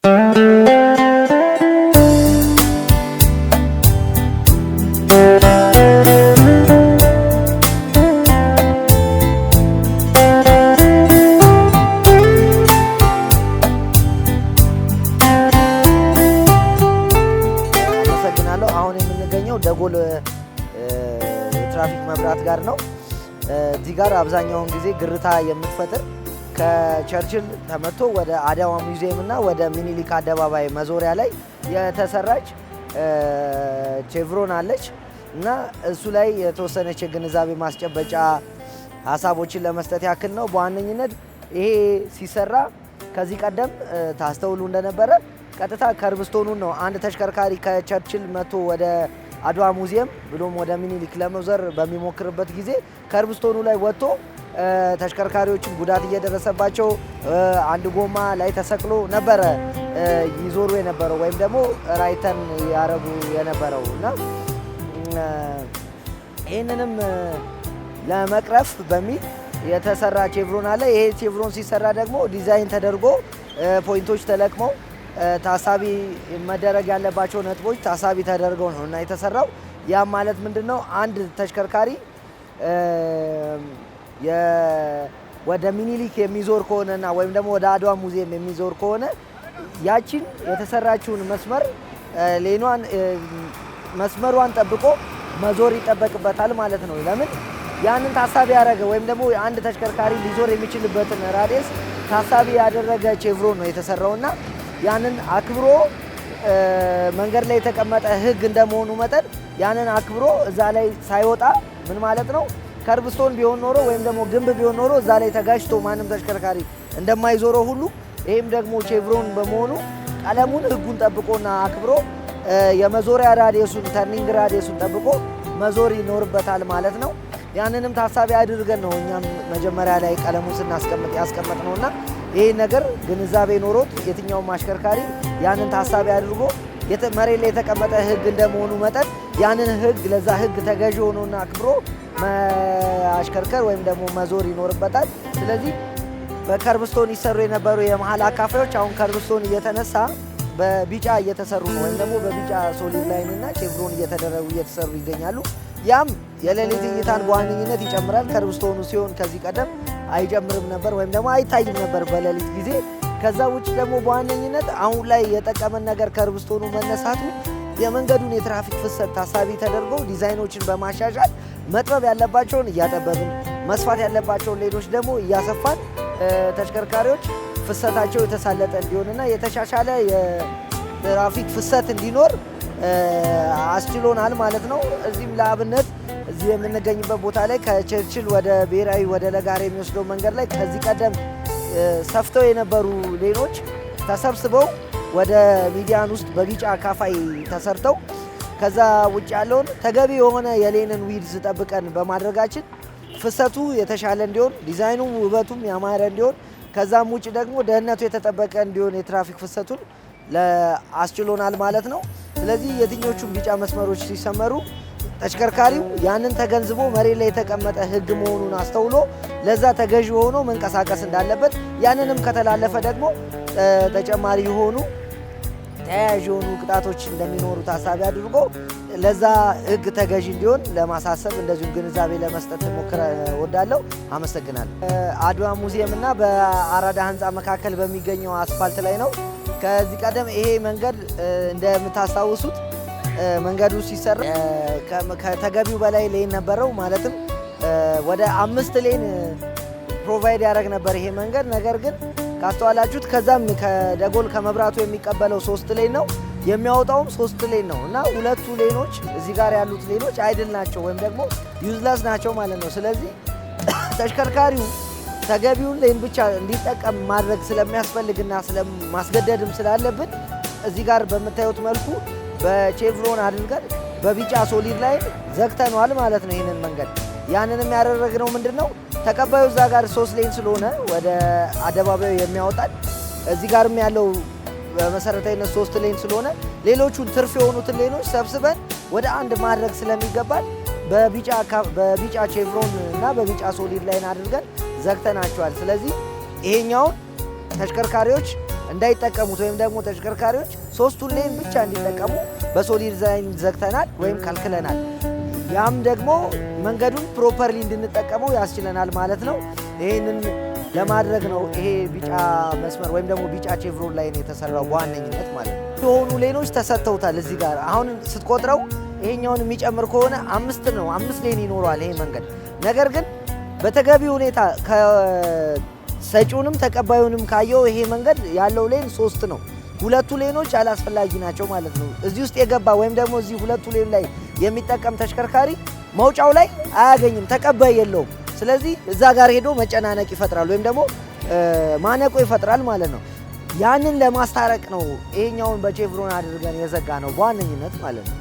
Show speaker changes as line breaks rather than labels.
አሁን የምንገኘው ደጎል የትራፊክ መብራት ጋር ነው። እዚህ ጋር አብዛኛውን ጊዜ ግርታ የምትፈጥር ከቸርችል ተመቶ ወደ አድዋ ሙዚየም እና ወደ ሚኒሊክ አደባባይ መዞሪያ ላይ የተሰራች ቼቭሮን አለች እና እሱ ላይ የተወሰነች የግንዛቤ ማስጨበጫ ሀሳቦችን ለመስጠት ያክል ነው። በዋነኝነት ይሄ ሲሰራ ከዚህ ቀደም ታስተውሉ እንደነበረ ቀጥታ ከርብስቶኑን ነው አንድ ተሽከርካሪ ከቸርችል መቶ ወደ አድዋ ሙዚየም ብሎም ወደ ሚኒሊክ ለመዞር በሚሞክርበት ጊዜ ከርብስቶኑ ላይ ወጥቶ ተሽከርካሪዎችን ጉዳት እየደረሰባቸው አንድ ጎማ ላይ ተሰቅሎ ነበረ ይዞሩ የነበረው ወይም ደግሞ ራይተን ያረጉ የነበረው እና ይህንንም ለመቅረፍ በሚል የተሰራ ቼቭሮን አለ። ይሄ ቼቭሮን ሲሰራ ደግሞ ዲዛይን ተደርጎ ፖይንቶች ተለቅመው ታሳቢ መደረግ ያለባቸው ነጥቦች ታሳቢ ተደርገው ነው እና የተሰራው። ያም ማለት ምንድነው? አንድ ተሽከርካሪ ወደ ሚኒሊክ የሚዞር ከሆነና ወይም ደግሞ ወደ አድዋ ሙዚየም የሚዞር ከሆነ ያቺን የተሰራችውን ሌኗን መስመሯን ጠብቆ መዞር ይጠበቅበታል ማለት ነው። ለምን? ያንን ታሳቢ ያደረገ ወይም ደግሞ አንድ ተሽከርካሪ ሊዞር የሚችልበትን ራዲየስ ታሳቢ ያደረገ ቼቭሮን ነው የተሰራውና ያንን አክብሮ መንገድ ላይ የተቀመጠ ሕግ እንደመሆኑ መጠን ያንን አክብሮ እዛ ላይ ሳይወጣ ምን ማለት ነው ከርብስቶን ቢሆን ኖሮ ወይም ደግሞ ግንብ ቢሆን ኖሮ እዛ ላይ ተጋጭቶ ማንም ተሽከርካሪ እንደማይዞረው ሁሉ ይሄም ደግሞ ቼቭሮን በመሆኑ ቀለሙን ሕጉን ጠብቆና አክብሮ የመዞሪያ ራዲየሱን ተርኒንግ ራዲየሱን ጠብቆ መዞር ይኖርበታል ማለት ነው። ያንንም ታሳቢ አድርገን ነው እኛም መጀመሪያ ላይ ቀለሙን ስናስቀምጥ ያስቀመጥነውና ይሄ ነገር ግንዛቤ ኖሮት የትኛውም አሽከርካሪ ያንን ታሳቢ አድርጎ መሬት ላይ የተቀመጠ ሕግ እንደመሆኑ መጠን ያንን ሕግ ለዛ ሕግ ተገዥ ሆኖና አክብሮ ማሽከርከር ወይም ደግሞ መዞር ይኖርበታል። ስለዚህ በከርብስቶን ይሰሩ የነበሩ የመሃል አካፋዮች አሁን ከርብስቶን እየተነሳ በቢጫ እየተሰሩ ነው ወይም ደግሞ በቢጫ ሶሊድ ላይን እና ቼቭሮን እየተሰሩ ይገኛሉ። ያም የሌሊት እይታን በዋነኝነት ይጨምራል። ከርብስቶኑ ሲሆን ከዚህ ቀደም አይጨምርም ነበር ወይም ደግሞ አይታይም ነበር በሌሊት ጊዜ። ከዛ ውጭ ደግሞ በዋነኝነት አሁን ላይ የጠቀመን ነገር ከርብስቶኑ መነሳቱ የመንገዱን የትራፊክ ፍሰት ታሳቢ ተደርጎ ዲዛይኖችን በማሻሻል መጥበብ ያለባቸውን እያጠበብን መስፋት ያለባቸውን ሌሎች ደግሞ እያሰፋን ተሽከርካሪዎች ፍሰታቸው የተሳለጠ እንዲሆንና የተሻሻለ የትራፊክ ፍሰት እንዲኖር አስችሎናል ማለት ነው። እዚህም ለአብነት እዚህ የምንገኝበት ቦታ ላይ ከቸርችል ወደ ብሔራዊ ወደ ለጋር የሚወስደው መንገድ ላይ ከዚህ ቀደም ሰፍተው የነበሩ ሌኖች ተሰብስበው ወደ ሚዲያን ውስጥ በቢጫ አካፋይ ተሰርተው ከዛ ውጭ ያለውን ተገቢ የሆነ የሌንን ዊድዝ ጠብቀን በማድረጋችን ፍሰቱ የተሻለ እንዲሆን ዲዛይኑ ውበቱም ያማረ እንዲሆን ከዛም ውጭ ደግሞ ደህንነቱ የተጠበቀ እንዲሆን የትራፊክ ፍሰቱን አስችሎናል ማለት ነው። ስለዚህ የትኞቹም ቢጫ መስመሮች ሲሰመሩ ተሽከርካሪው ያንን ተገንዝቦ መሬት ላይ የተቀመጠ ሕግ መሆኑን አስተውሎ ለዛ ተገዥ ሆኖ መንቀሳቀስ እንዳለበት ያንንም ከተላለፈ ደግሞ ተጨማሪ የሆኑ ተያያዥ የሆኑ ቅጣቶች እንደሚኖሩ ታሳቢ አድርጎ ለዛ ሕግ ተገዥ እንዲሆን ለማሳሰብ እንደዚሁም ግንዛቤ ለመስጠት እወዳለሁ። አመሰግናለሁ። አድዋ ሙዚየም እና በአራዳ ህንፃ መካከል በሚገኘው አስፋልት ላይ ነው። ከዚህ ቀደም ይሄ መንገድ እንደምታስታውሱት መንገዱ ሲሰራ ከተገቢው በላይ ሌን ነበረው። ማለትም ወደ 5 ሌን ፕሮቫይድ ያደረግ ነበር ይሄ መንገድ። ነገር ግን ካስተዋላችሁት ከዛም ከደጎል ከመብራቱ የሚቀበለው 3 ሌን ነው የሚያወጣውም 3 ሌን ነው እና 2 ሌኖች እዚህ ጋር ያሉት ሌኖች አይድል ናቸው ወይም ደግሞ ዩዝለስ ናቸው ማለት ነው። ስለዚህ ተሽከርካሪው ተገቢውን ሌን ብቻ እንዲጠቀም ማድረግ ስለሚያስፈልግና ስለማስገደድም ስላለብን እዚህ ጋር በምታዩት መልኩ በቼቭሮን አድርገን በቢጫ ሶሊድ ላይ ዘግተነዋል ማለት ነው ይህንን መንገድ። ያንንም ያደረግነው ምንድነው ተቀባዩ እዛ ጋር 3 ሌን ስለሆነ ወደ አደባባዩ የሚያወጣል እዚህ ጋርም ያለው በመሰረታዊነት 3 ሌን ስለሆነ ሌሎቹን ትርፍ የሆኑትን ሌኖች ሰብስበን ወደ አንድ ማድረግ ስለሚገባል በቢጫ ቼቭሮን እና በቢጫ ሶሊድ ላይን አድርገን ዘግተናቸዋል። ስለዚህ ይሄኛውን ተሽከርካሪዎች እንዳይጠቀሙት ወይም ደግሞ ተሽከርካሪዎች ሶስቱን ሌን ብቻ እንዲጠቀሙ በሶሊድ ዲዛይን ዘግተናል ወይም ከልክለናል። ያም ደግሞ መንገዱን ፕሮፐርሊ እንድንጠቀመው ያስችለናል ማለት ነው። ይህንን ለማድረግ ነው ይሄ ቢጫ መስመር ወይም ደግሞ ቢጫ ቼቭሮን ላይን የተሰራው በዋነኝነት ማለት ነው። የሆኑ ሌኖች ተሰጥተውታል። እዚህ ጋር አሁን ስትቆጥረው ይሄኛውን የሚጨምር ከሆነ 5 ነው፣ 5 ሌን ይኖረዋል ይሄ መንገድ። ነገር ግን በተገቢ ሁኔታ ሰጪውንም ተቀባዩንም ካየው ይሄ መንገድ ያለው ሌን 3 ነው። 2 ሌኖች አላስፈላጊ ናቸው ማለት ነው። እዚህ ውስጥ የገባ ወይም ደግሞ እዚህ 2 ሌን ላይ የሚጠቀም ተሽከርካሪ መውጫው ላይ አያገኝም፣ ተቀባይ የለውም። ስለዚህ እዛ ጋር ሄዶ መጨናነቅ ይፈጥራል ወይም ደግሞ ማነቆ ይፈጥራል ማለት ነው። ያንን ለማስታረቅ ነው ይሄኛውን በቼቭሮን አድርገን የዘጋ ነው በዋነኝነት ማለት ነው።